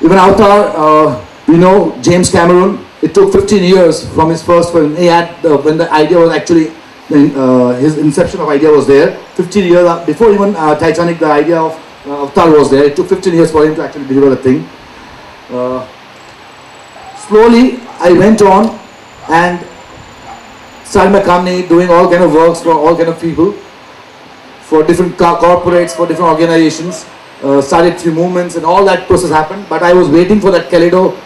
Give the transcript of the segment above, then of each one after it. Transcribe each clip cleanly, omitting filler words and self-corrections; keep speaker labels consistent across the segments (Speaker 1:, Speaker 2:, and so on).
Speaker 1: Even Avatar, we know James Cameron. It took 15 years from his first film. He had when the idea was actually his inception of idea was there. 15 years before even Titanic, the idea of Avatar was there. It took 15 years for him to actually deliver the thing. Slowly, I went on and started my company, doing all kind of works for all kind of people, for different corporates, for different organizations. Started few movements and all that process happened, but I was waiting for that kaleidoscope,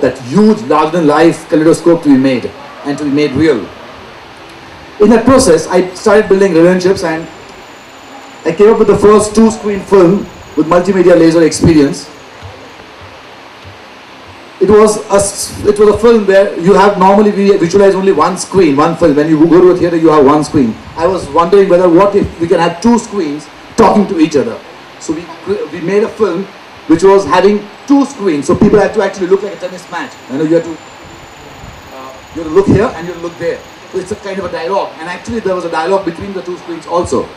Speaker 1: that huge larger than life kaleidoscope to be made and to be made real. In that process, I started building relationships and I came up with the first 2-screen film with multimedia laser experience. It was a film where you have normally we visualize only one screen, one film. When you go to a theater, you have one screen. I was wondering whether what if we can have 2 screens talking to each other. So we made a film which was having 2 screens. So people had to actually look like a tennis match. You know, you have to look here and you have to look there. So it's a kind of a dialogue. And actually there was a dialogue between the 2 screens also.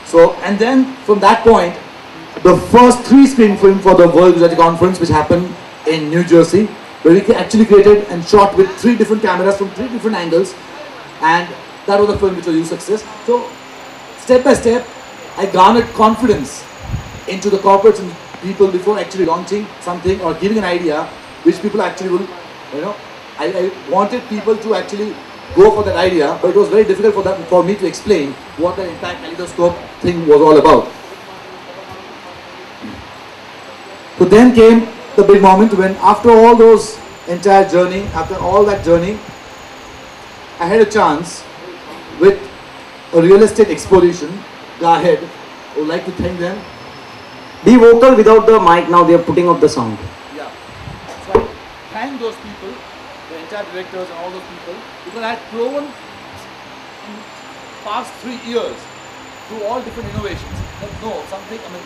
Speaker 1: So, and then from that point, the first 3-screen film for the World Visuality Conference, which happened in New Jersey, where we actually created and shot with 3 different cameras from 3 different angles, and that was a film which was a huge success. So step by step, I garnered confidence into the corporates and people before actually launching something or giving an idea, which people actually will, you know, I wanted people to actually go for that idea, but it was very difficult for me to explain what the entire kaleidoscope thing was all about. So then came the big moment when after all those entire journey, after all that journey, I had a chance with a real estate exposition. Go ahead. I would like to thank them.
Speaker 2: Be vocal without the mic. Now they are putting up the sound.
Speaker 1: Yeah. So I thank those people, the entire directors and all those people, because I had proven in past 3 years through all different innovations that no, something, I mean,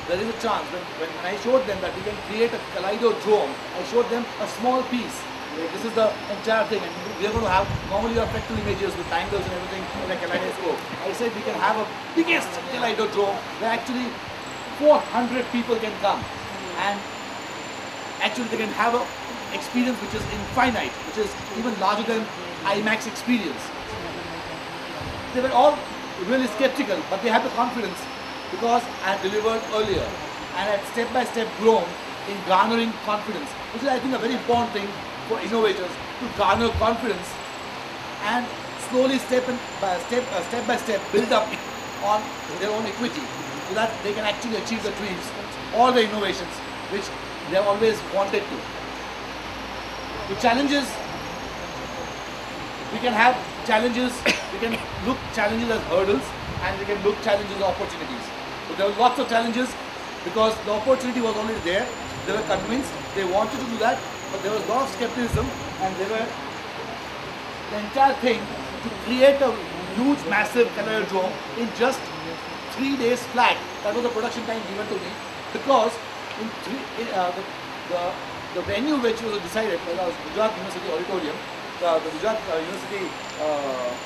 Speaker 1: there is a chance when I showed them that we can create a kaleidodrome. I showed them a small piece. Like this is the entire thing, and we are going to have normally your fractal images with angles and everything in a kaleidoscope. I said we can have a biggest kaleidodrome where actually 400 people can come, and actually they can have an experience which is infinite, which is even larger than IMAX experience. They were all really skeptical, but they had the confidence because I had delivered earlier and had step by step grown in garnering confidence, which is I think a very important thing for innovators, to garner confidence and slowly step by step build up on their own equity so that they can actually achieve the dreams, all the innovations which they have always wanted to. The challenges, we can have challenges, we can look challenges as hurdles and we can look challenges as opportunities. So there were lots of challenges because the opportunity was already there. They were convinced, they wanted to do that, but there was a lot of skepticism and they were the entire thing to create a huge, massive kaleidodrome in just 3 days flat. That was the production time given to me because the venue which was decided was Gujarat University Auditorium, the Gujarat University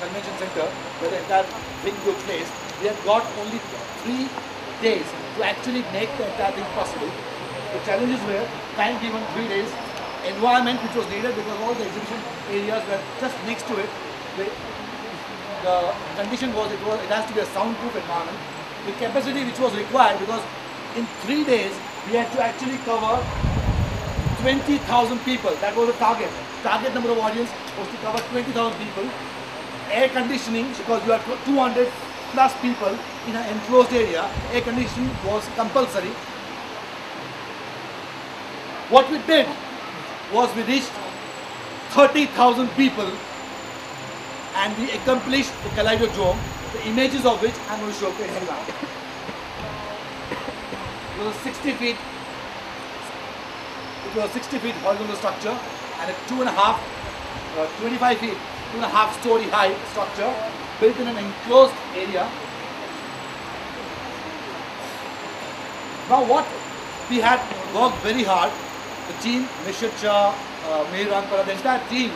Speaker 1: Convention Center, where the entire thing took place. We had got only 3 days to actually make the entire thing possible. The challenges were time given 3 days, environment which was needed because all the exhibition areas were just next to it. The condition was it has to be a soundproof environment. The capacity which was required because in 3 days we had to actually cover 20,000 people. That was the target. Target number of audience was to cover 20,000 people. Air conditioning, because you have 200 plus people in an enclosed area, air conditioning was compulsory. What we did was we reached 30,000 people and we accomplished the kaleidodrome, the images of which I'm going to show you. It was a 60 feet. It was a 60 feet horizontal structure and a 25 feet, 2.5 story high structure built in an enclosed area. Now what we had worked very hard, the team, Mehta, the entire team,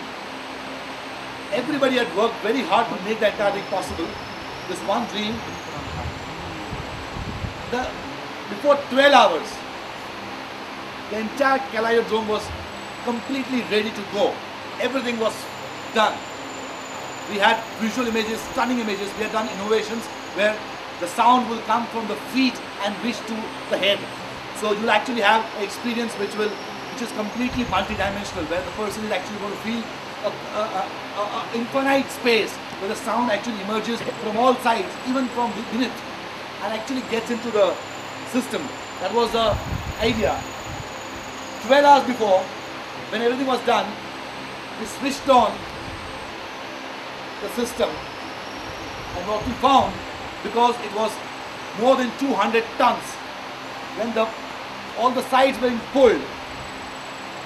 Speaker 1: everybody had worked very hard to make the entire thing possible. This one dream, before 12 hours, The entire Kaleidodrome was completely ready to go. Everything was done. We had visual images, stunning images. We had done innovations where the sound will come from the feet and reach to the head. So you'll actually have an experience which is completely multi-dimensional, where the person is actually going to feel a infinite space where the sound actually emerges from all sides, even from within it, and actually gets into the system. That was the idea. 12 hours before, when everything was done, we switched on the system, and what we found, because it was more than 200 tons, when all the sides were being pulled,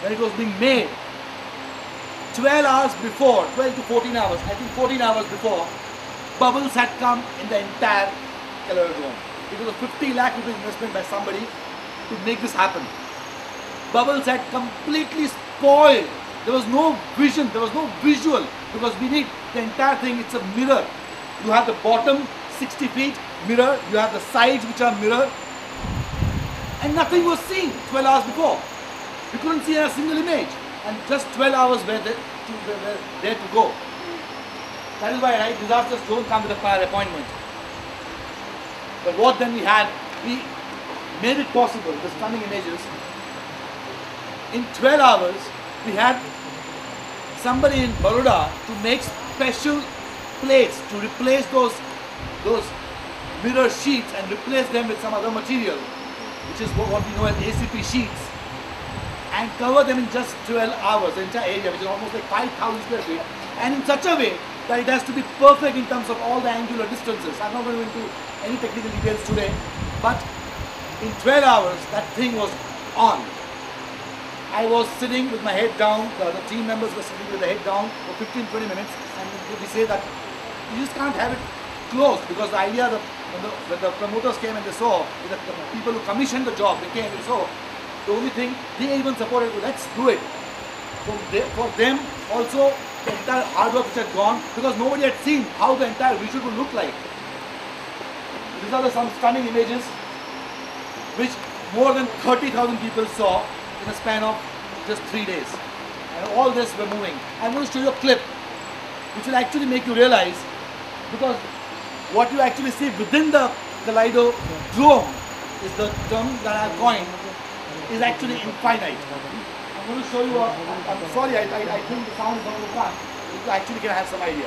Speaker 1: when it was being made, 12 hours before, 12 to 14 hours, I think 14 hours before, bubbles had come in the entire Kaleidodrome. It was a 50 lakh rupees investment by somebody to make this happen. Bubbles had completely spoiled. There was no vision, there was no visual, because we need the entire thing. It's a mirror. You have the bottom 60 feet mirror, you have the sides which are mirror, and nothing was seen 12 hours before. We couldn't see a single image, and just 12 hours were there to go. That is why, right, disasters don't come with a prior appointment. But what then we had, we made it possible, the stunning images. In 12 hours, we had somebody in Baroda to make special plates to replace those mirror sheets and replace them with some other material, which is what we know as ACP sheets, and cover them in just 12 hours, the entire area, which is almost like 5,000 square feet, and in such a way that it has to be perfect in terms of all the angular distances. I'm not going to go into any technical details today, but in 12 hours, that thing was on. I was sitting with my head down, the team members were sitting with their head down for 15-20 minutes, and we say that you just can't have it closed, because the idea that when the promoters came and they saw, the people who commissioned the job, they came and saw, the only thing they even supported was, let's do it. So for them also, the entire hard work which had gone, because nobody had seen how the entire visual would look like. These are some stunning images which more than 30,000 people saw in a span of just 3 days. And all this were moving. I'm going to show you a clip which will actually make you realize, because what you actually see within the Kaleidodrome is the term that I have coined, is actually infinite. I'm going to show you, I'm sorry, I think the sound is not going to come. You actually can have some idea.